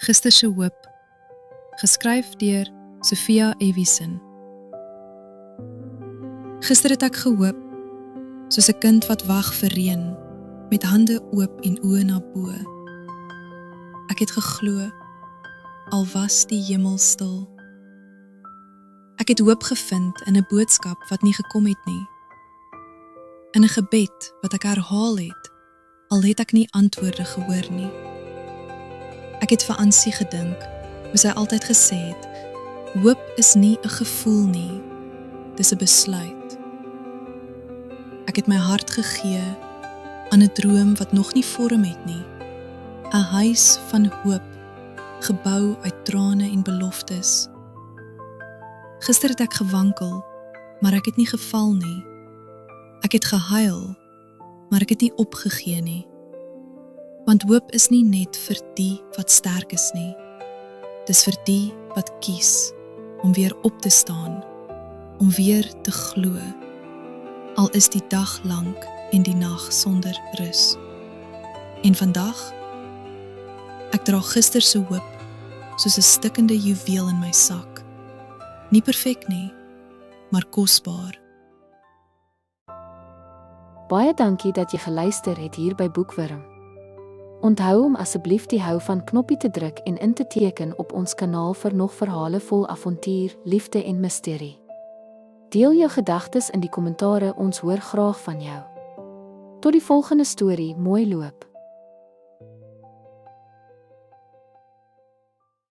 Gister se hoop, geskryf deur Sofia Ewiesen. Gister het ek gehoop, soos 'n kind wat wag vir reën, met hande oop en oë na bo. Ek het geglo, al was die hemel stil. Ek het hoop gevind in 'n boodskap wat nie gekom het nie. In 'n gebed wat ek herhaal het, al het ek nie antwoorde gehoor nie. Ek het vir Ansie gedink, hoe sy altyd gesê het, hoop is nie 'n gevoel nie, dis 'n besluit. Ek het my hart gegee aan 'n droom wat nog nie vorm het nie, 'n huis van hoop, gebou uit trane en beloftes. Gister het ek gewankel, maar ek het nie geval nie. Ek het gehuil, maar ek het nie opgegee nie. Want hoop is nie net vir die wat sterk is nie. Dis vir die wat kies om weer op te staan, om weer te glo. Al is die dag lank en die nag sonder rus. En vandag, ek dra gister se hoop soos 'n stikkende juweel in my sak. Nie perfek nie, maar kosbaar. Baie dankie dat jy geluister het hier by Boekwurm. Onthou om asseblief die hou van knoppie te druk en in te teken op ons kanaal vir nog verhale vol avontuur, liefde en misterie. Deel jou gedagtes in die kommentare, ons hoor graag van jou. Tot die volgende storie, mooi loop.